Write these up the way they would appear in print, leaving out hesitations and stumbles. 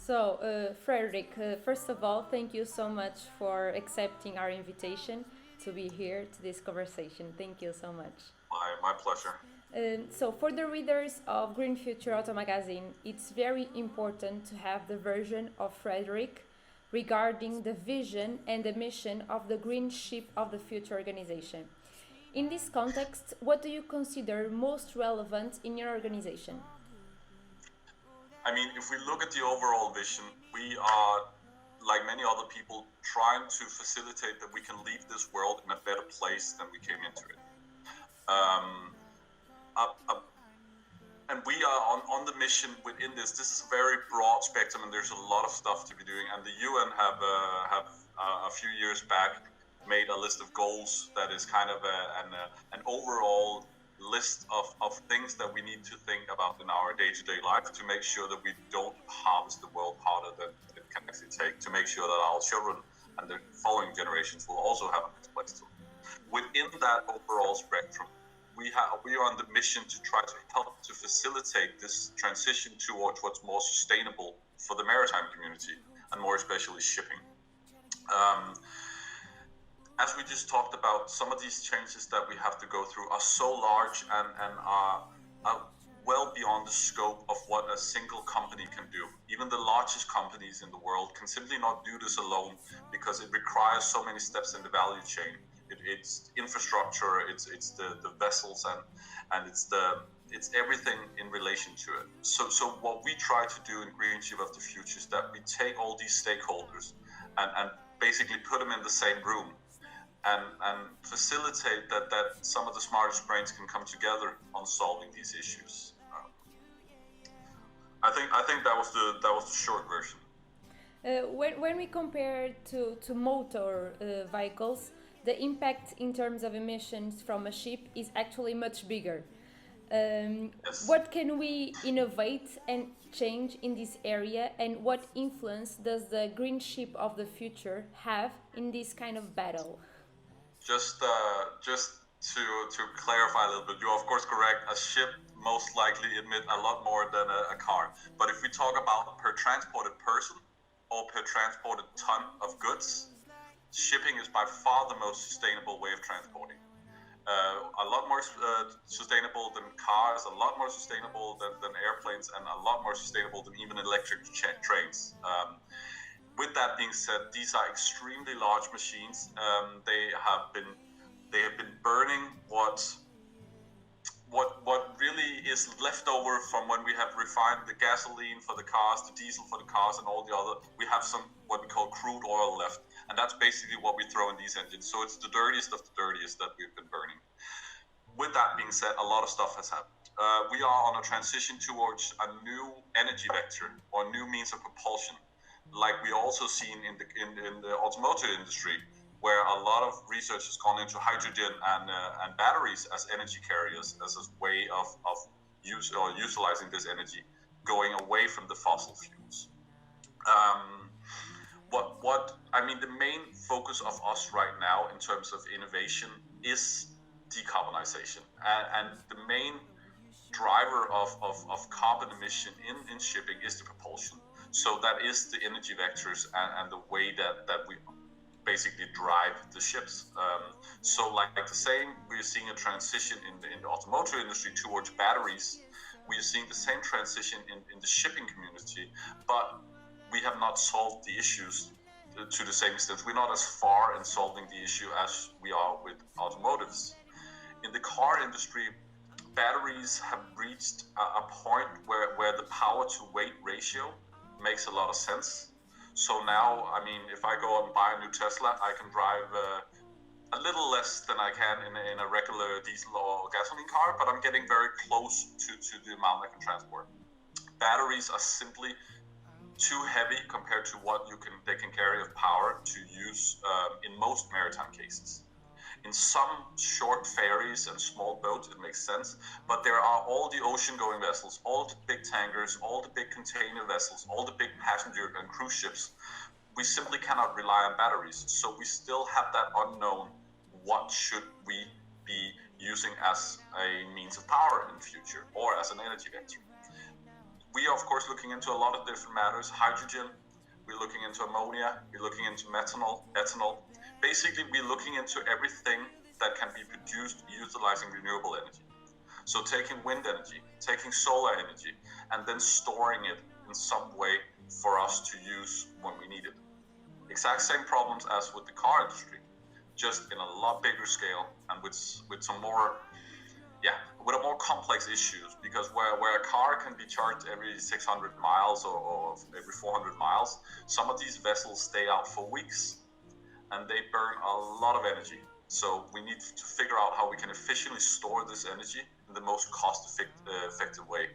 Frederik, first of all, thank you so much for accepting our invitation to be here to this conversation. Thank you so much. My pleasure. For the readers of Green Future AutoMagazine, it's very important to have the version of Frederik regarding the vision and the mission of the Green Ship of the Future organization. In this context, what do you consider most relevant in your organization? I mean, if we look at the overall vision, we are, like many other people, trying to facilitate that we can leave this world in a better place than we came into it. And we are on the mission within this. This is a very broad spectrum, and there's a lot of stuff to be doing. And the UN have a few years back made a list of goals that is kind of an overall list of things that we need to think about in our day-to-day life to make sure that we don't harvest the world harder than it can actually take, to make sure that our children and the following generations will also have a nice place to live. Within that overall spectrum, we are on the mission to try to help to facilitate this transition towards what's more sustainable for the maritime community, and more especially shipping. As we just talked about, some of these changes that we have to go through are so large and are well beyond the scope of what a single company can do. Even the largest companies in the world can simply not do this alone, because it requires so many steps in the value chain. It's infrastructure, it's the vessels, and it's everything in relation to it. So what we try to do in Green Ship of the Future is that we take all these stakeholders and basically put them in the same room and facilitate that some of the smartest brains can come together on solving these issues. I think that was the short version. When we compare to motor vehicles, the impact in terms of emissions from a ship is actually much bigger. Yes. What can we innovate and change in this area, and what influence does the Green Ship of the Future have in this kind of battle? Just to clarify a little bit, you're of course correct. A ship most likely emit a lot more than a car. But if we talk about per transported person or per transported ton of goods, shipping is by far the most sustainable way of transporting. A lot more sustainable than cars, a lot more sustainable than airplanes, and a lot more sustainable than even electric trains. With that being said, these are extremely large machines. They have been burning what really is left over from when we have refined the gasoline for the cars, the diesel for the cars, and all the other. We have some what we call crude oil left, and that's basically what we throw in these engines. So it's the dirtiest of the dirtiest that we've been burning. With that being said, a lot of stuff has happened. We are on a transition towards a new energy vector or new means of propulsion, like we also seen in the automotive industry, where a lot of research has gone into hydrogen and batteries as energy carriers, as a way of utilizing this energy, going away from the fossil fuels. The main focus of us right now in terms of innovation is decarbonization, and the main driver of carbon emission in shipping is the propulsion. So that is the energy vectors and the way that we basically drive the ships. So like the same, we're seeing a transition in the automotive industry towards batteries. We are seeing the same transition in the shipping community, but we have not solved the issues to the same extent. We're not as far in solving the issue as we are with automotives. In the car industry, batteries have reached a point where the power to weight ratio makes a lot of sense. So now, if I go out and buy a new Tesla, I can drive a little less than I can in a regular diesel or gasoline car, but I'm getting very close to the amount I can transport. Batteries are simply too heavy compared to what they can carry of power to use in most maritime cases. In some short ferries and small boats, it makes sense, but there are all the ocean-going vessels, all the big tankers, all the big container vessels, all the big passenger and cruise ships. We simply cannot rely on batteries, so we still have that unknown. What should we be using as a means of power in the future, or as an energy vector? we are of course looking into a lot of different matters. Hydrogen, we're looking into ammonia, we're looking into ethanol. Basically, we're looking into everything that can be produced utilizing renewable energy. So taking wind energy, taking solar energy, and then storing it in some way for us to use when we need it. Exact same problems as with the car industry, just in a lot bigger scale and with some more, with a more complex issues, because where a car can be charged every 600 miles or every 400 miles, some of these vessels stay out for weeks and they burn a lot of energy. So we need to figure out how we can efficiently store this energy in the most cost-effective way,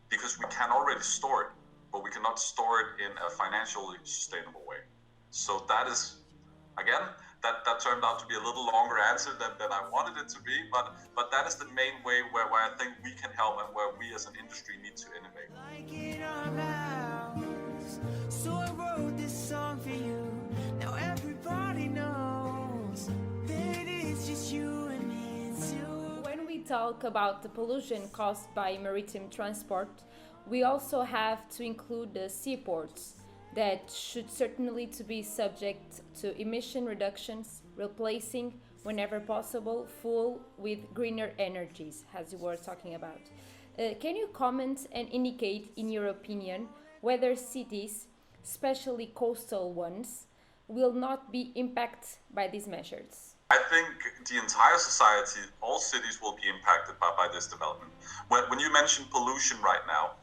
because we can already store it, but we cannot store it in a financially sustainable way. So that is, again, that turned out to be a little longer answer than I wanted it to be, but that is the main way where I think we can help and where we as an industry need to innovate. Like in our house, so I wrote this song for you. Now everybody knows that it's just you and me, it's you. When we talk about the pollution caused by maritime transport, we also have to include the seaports that should certainly to be subject to emission reductions, replacing, whenever possible, fuel with greener energies, as you were talking about. Can you comment and indicate, in your opinion, whether cities, especially coastal ones, will not be impacted by these measures? I think the entire society, all cities will be impacted by this development. When you mention pollution right now,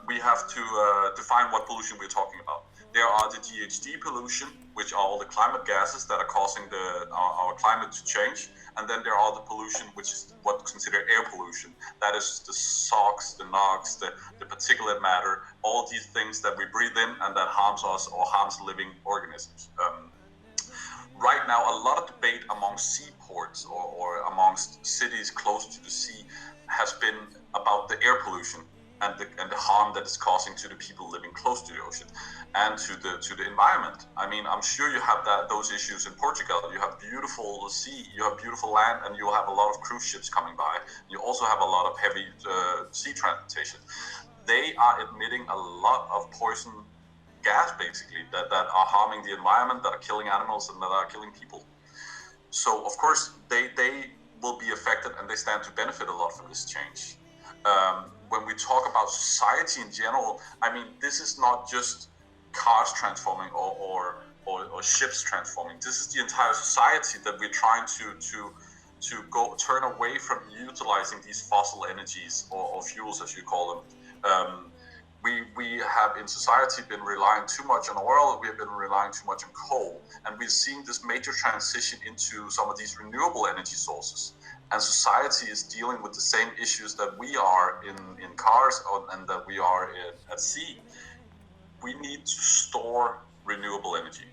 we have to define what pollution we're talking about. There are the GHG pollution, which are all the climate gases that are causing our climate to change. And then there are the pollution, which is what's considered air pollution. That is the SOx, the NOx, the particulate matter, all these things that we breathe in and that harms us or harms living organisms. Right now, a lot of debate among seaports or amongst cities close to the sea has been about the air pollution and the harm that it's causing to the people living close to the ocean and to the environment. I mean, I'm sure you have those issues in Portugal. You have beautiful sea, you have beautiful land, and you have a lot of cruise ships coming by. You also have a lot of heavy sea transportation. They are emitting a lot of poison gas, basically, that are harming the environment, that are killing animals, and that are killing people. So, of course, they will be affected, and they stand to benefit a lot from this change. When we talk about society in general, I mean, this is not just cars transforming or ships transforming. This is the entire society that we're trying to go turn away from utilizing these fossil energies or fuels, as you call them. We have in society been relying too much on oil, we have been relying too much on coal, and we're seeing this major transition into some of these renewable energy sources. And society is dealing with the same issues that we are in cars and that we are at sea. We need to store renewable energy,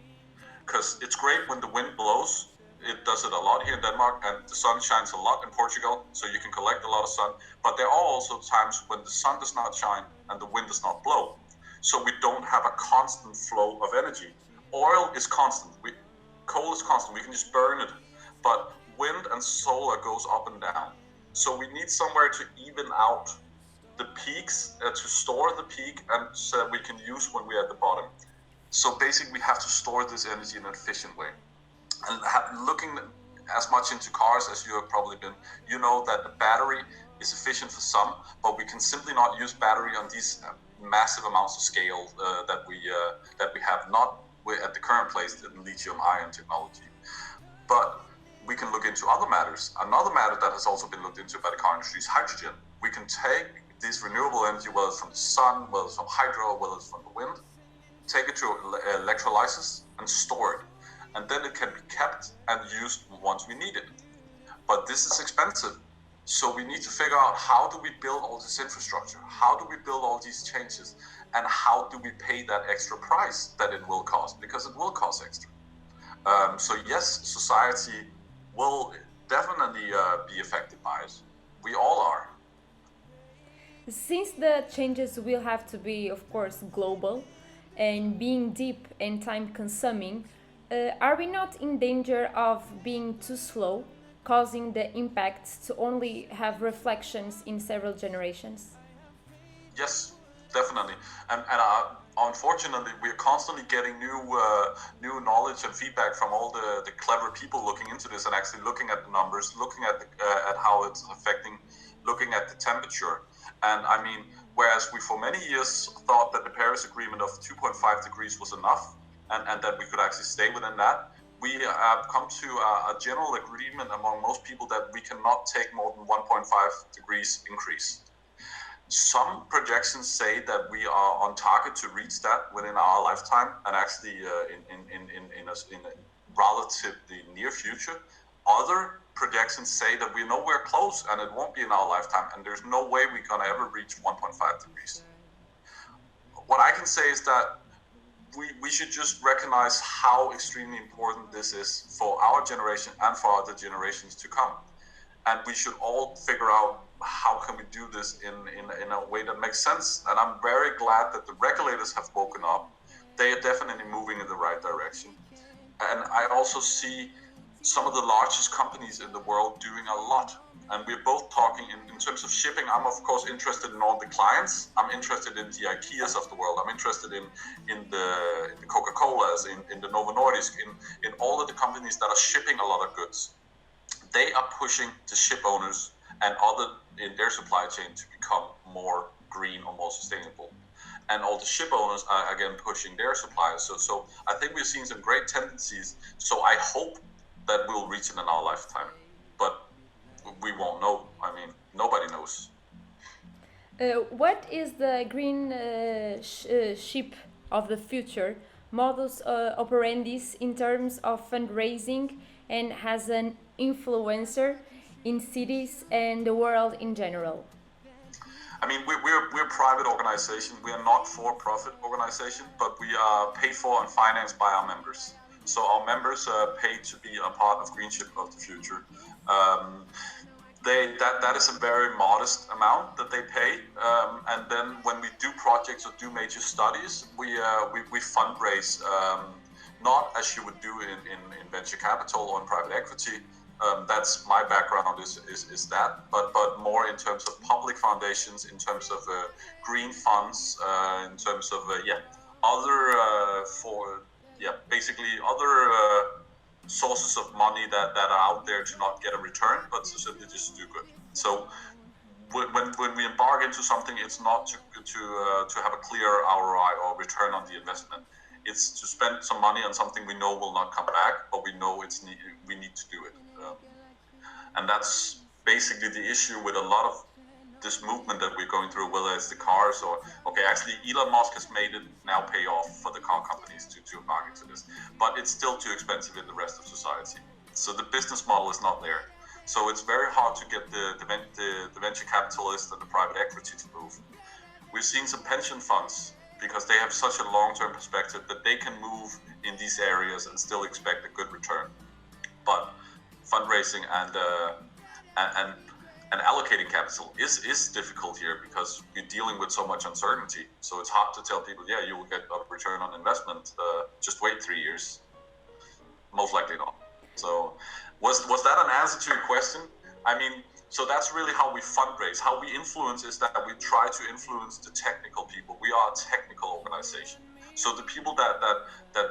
because it's great when the wind blows. It does it a lot here in Denmark, and the sun shines a lot in Portugal, so you can collect a lot of sun. But there are also times when the sun does not shine and the wind does not blow. So we don't have a constant flow of energy. Oil is constant. Coal is constant. We can just burn it. But wind and solar goes up and down. So we need somewhere to even out the peaks, to store the peak, and so we can use when we're at the bottom. So basically we have to store this energy in an efficient way. And looking as much into cars as you have probably been, you know that the battery is efficient for some, but we can simply not use battery on these massive amounts of scale that we have not at the current place in lithium-ion technology. But we can look into other matters. Another matter that has also been looked into by the car industry is hydrogen. We can take this renewable energy, whether it's from the sun, whether it's from hydro, whether it's from the wind, take it to electrolysis and store it. And then it can be kept and used once we need it. But this is expensive. So we need to figure out, how do we build all this infrastructure? How do we build all these changes? And how do we pay that extra price that it will cost? Because it will cost extra. So yes, society will definitely be affected by it. We all are. Since the changes will have to be, of course, global and being deep and time consuming, are we not in danger of being too slow, causing the impacts to only have reflections in several generations? Yes, definitely. And unfortunately, we're constantly getting new knowledge and feedback from all the clever people looking into this and actually looking at the numbers, looking at how it's affecting, looking at the temperature. And I mean, whereas we for many years thought that the Paris Agreement of 2.5 degrees was enough, and that we could actually stay within that, we have come to a general agreement among most people that we cannot take more than 1.5 degrees increase. Some projections say that we are on target to reach that within our lifetime, and actually in a relatively near future. Other projections say that we're nowhere close and it won't be in our lifetime, and there's no way we're gonna ever reach 1.5 degrees. What I can say is that we should just recognize how extremely important this is for our generation and for other generations to come. And we should all figure out how can we do this in a way that makes sense. And I'm very glad that the regulators have woken up. They are definitely moving in the right direction. And I also see some of the largest companies in the world doing a lot. And we're both talking in terms of shipping. I'm of course interested in all the clients. I'm interested in the IKEAs of the world. I'm interested in the Coca-Colas, in the Novo Nordisk, in all of the companies that are shipping a lot of goods. They are pushing the ship owners and other in their supply chain to become more green or more sustainable. And all the ship owners are again pushing their suppliers. So I think we're seeing some great tendencies. So I hope that we'll reach it in our lifetime. But we won't know. I mean, nobody knows. What is the green ship of the future modus operandi in terms of fundraising and as an influencer in cities and the world in general? I mean, we're a private organization. We are not for-profit organization, but we are paid for and financed by our members. So our members are paid to be a part of Green Ship of the Future. That is a very modest amount that they pay, and then when we do projects or do major studies, we fundraise, not as you would do in venture capital or in private equity. That's my background is that, but more in terms of public foundations, in terms of green funds, in terms of basically other sources of money that are out there to not get a return, but to simply just do good. So when we embark into something, it's not to have a clear ROI or return on the investment. It's to spend some money on something we know will not come back, but we know we need to do it. And that's basically the issue with a lot of this movement that we're going through, whether it's the cars or, actually Elon Musk has made it now pay off for the car companies to embark into this, but it's still too expensive in the rest of society. So the business model is not there. So it's very hard to get the venture capitalists and the private equity to move. We've seen some pension funds, because they have such a long-term perspective that they can move in these areas and still expect a good return. But fundraising and allocating capital is difficult here because you're dealing with so much uncertainty. So it's hard to tell people, you will get a return on investment. Just wait 3 years. Most likely not. So was that an answer to your question? I mean, so that's really how we fundraise. How we influence is that we try to influence the technical people. We are a technical organization. So the people that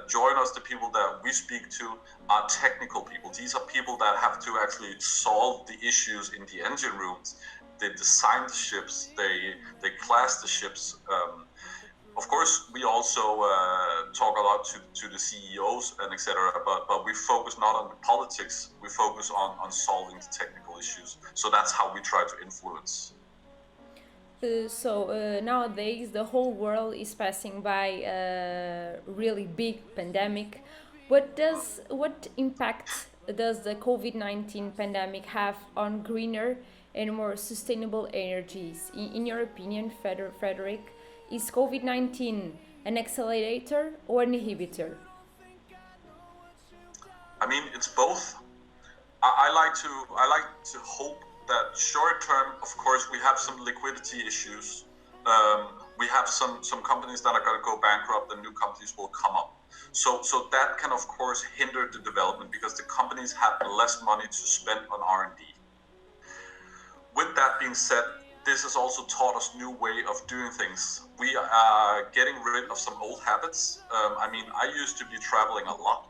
join us, the people that we speak to are technical people. These are people that have to actually solve the issues in the engine rooms. They design the ships, they class the ships. Of course, we also talk a lot to the CEOs and etc. But we focus not on the politics. We focus on solving the technical issues. So that's how we try to influence. Nowadays the whole world is passing by a really big pandemic. What impact does the COVID-19 pandemic have on greener and more sustainable energies? In your opinion, Frederik, is COVID-19 an accelerator or an inhibitor? I mean, it's both. I like to hope that short term, of course, we have some liquidity issues. We have some companies that are going to go bankrupt and new companies will come up. So that can, of course, hinder the development because the companies have less money to spend on R&D. With that being said, this has also taught us new way of doing things. We are getting rid of some old habits. I mean, I used to be traveling a lot,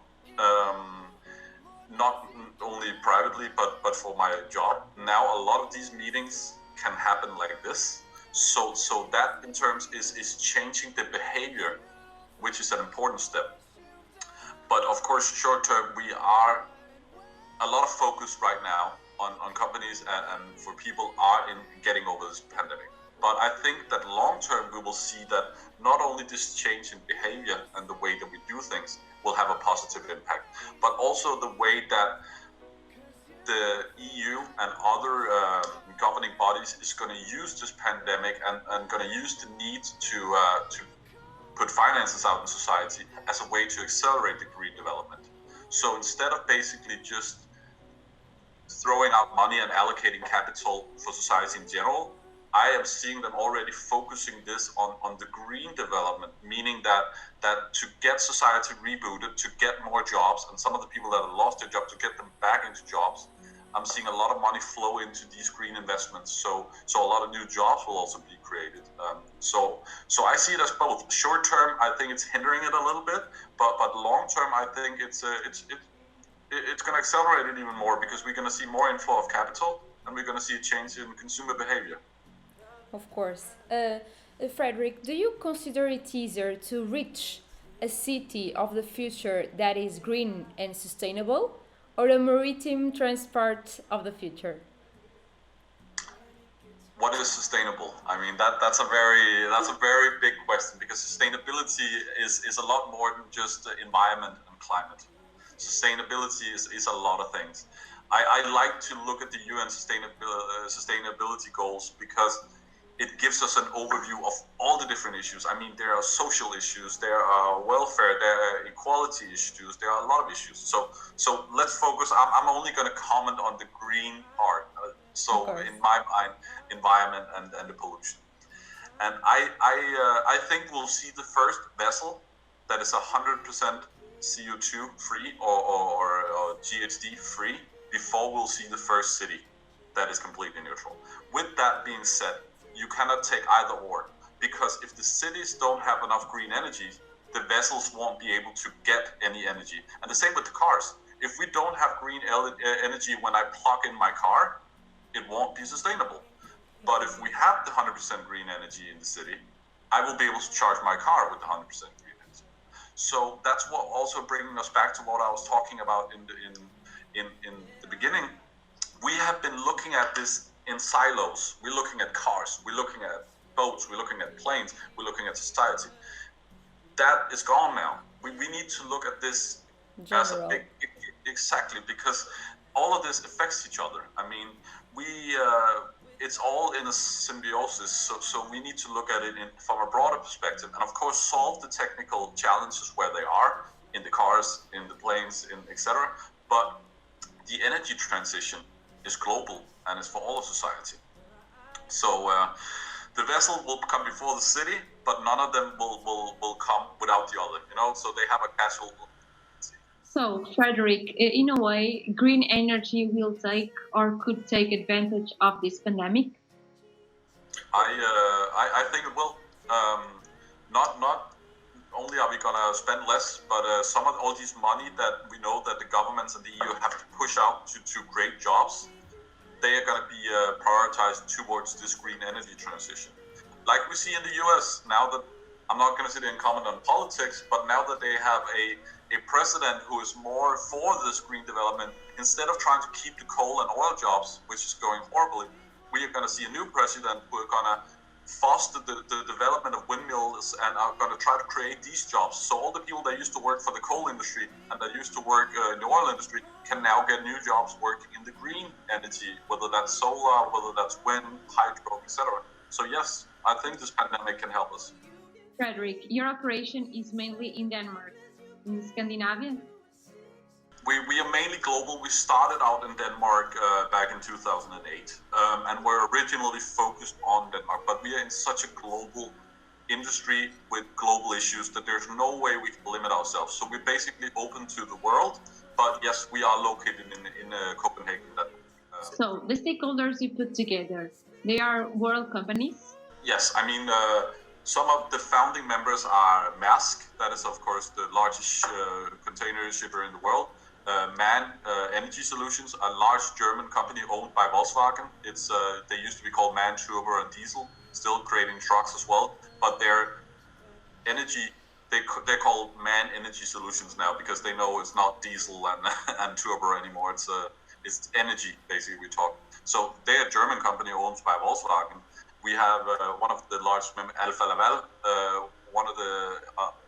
not only privately, but for my job. Now a lot of these meetings can happen like this. So that in terms is changing the behavior, which is an important step. But of course, short term, we are a lot of focus right now on companies and for people are in getting over this pandemic. But I think that long term, we will see that not only this change in behavior and the way that we do things will have a positive impact, but also the way that the EU and other governing bodies is going to use this pandemic and going to use the need to put finances out in society as a way to accelerate the green development. So instead of basically just throwing out money and allocating capital for society in general, I am seeing them already focusing this on the green development, meaning that to get society rebooted, to get more jobs, and some of the people that have lost their job, to get them back into jobs, I'm seeing a lot of money flow into these green investments. So a lot of new jobs will also be created. So I see it as both. Short term, I think it's hindering it a little bit, but long term, I think it's going to accelerate it even more because we're going to see more inflow of capital and we're going to see a change in consumer behavior. Of course. Frederik, do you consider it easier to reach a city of the future that is green and sustainable, or a maritime transport of the future? What is sustainable? I mean, that's a very big question because sustainability is a lot more than just environment and climate. Sustainability is a lot of things. I like to look at the UN sustainability goals because it gives us an overview of all the different issues. I mean, there are social issues, there are welfare, there are equality issues, there are a lot of issues. So let's focus. I'm only going to comment on the green part. In my mind, environment and the pollution. And I think we'll see the first vessel that is 100% CO2 free or GHG free before we'll see the first city that is completely neutral. With that being said, you cannot take either or, because if the cities don't have enough green energy, the vessels won't be able to get any energy. And the same with the cars. If we don't have green energy when I plug in my car, it won't be sustainable. But if we have the 100% green energy in the city, I will be able to charge my car with the 100% green energy. So that's what also bringing us back to what I was talking about in the beginning. We have been looking at this in silos. We're looking at cars, we're looking at boats, we're looking at planes, we're looking at society. That is gone now. We need to look at this as a big, exactly, because all of this affects each other. I mean, it's all in a symbiosis, so we need to look at it from a broader perspective, and of course solve the technical challenges where they are, in the cars, in the planes, in etc. But the energy transition is global and it's for all of society. So the vessel will come before the city, but none of them will come without the other, so they have a casual. So, Frederik, in a way, green energy will take or could take advantage of this pandemic? I think it will. Not only are we going to spend less, but some of all this money that we know that the governments and the EU have to push out to create jobs, they are going to be prioritized towards this green energy transition. Like we see in the US, now that, I'm not going to sit here and comment on politics, but now that they have a president who is more for this green development, instead of trying to keep the coal and oil jobs, which is going horribly, we are going to see a new president who are going to foster the development of windmills and are going to try to create these jobs. So all the people that used to work for the coal industry and that used to work in the oil industry can now get new jobs working in the green energy, whether that's solar, whether that's wind, hydro, etc. So yes, I think this pandemic can help us. Frederik, your operation is mainly in Denmark, in Scandinavia? We are mainly global. We started out in Denmark back in 2008, and we're originally focused on Denmark, but we are in such a global industry with global issues that there's no way we can limit ourselves. So we're basically open to the world, but yes, we are located in Copenhagen. So the stakeholders you put together, They are world companies. Yes, I mean, some of the founding members are Maersk, that is, of course, the largest container shipper in the world. MAN Energy Solutions, a large German company owned by Volkswagen. It's they used to be called MAN Turbo and Diesel, still creating trucks as well. But their energy, they call MAN Energy Solutions now because they know it's not diesel and and turbo anymore. It's energy basically we talk. So they're a German company owned by Volkswagen. We have one of the large Alfa Laval, one of the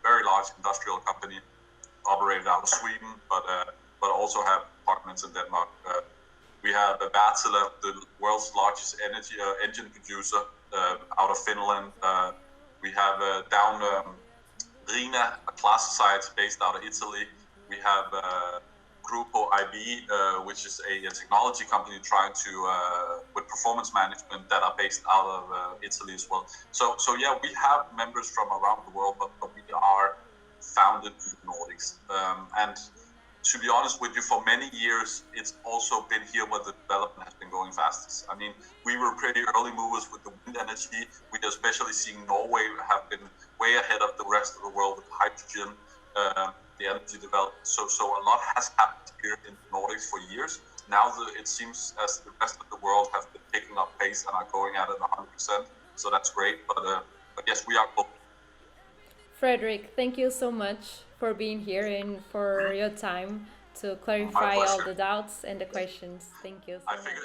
very large industrial company operated out of Sweden, but also have departments in Denmark. We have Wärtsilä, the world's largest energy engine producer out of Finland. We have down Rina, a class society based out of Italy. We have Grupo IB, which is a technology company trying to with performance management that are based out of Italy as well. So yeah, we have members from around the world, but we are founded in the Nordics. And to be honest with you, for many years, it's also been here where the development has been going fastest. I mean, we were pretty early movers with the wind energy. We especially seeing Norway have been way ahead of the rest of the world with hydrogen, the energy development. So a lot has happened here in the Nordics for years. Now it seems as the rest of the world have been picking up pace and are going at it 100%. So that's great. But yes, we are global. Frederik, thank you so much for being here and for your time to clarify all the doubts and the questions. Thank you so much. I figured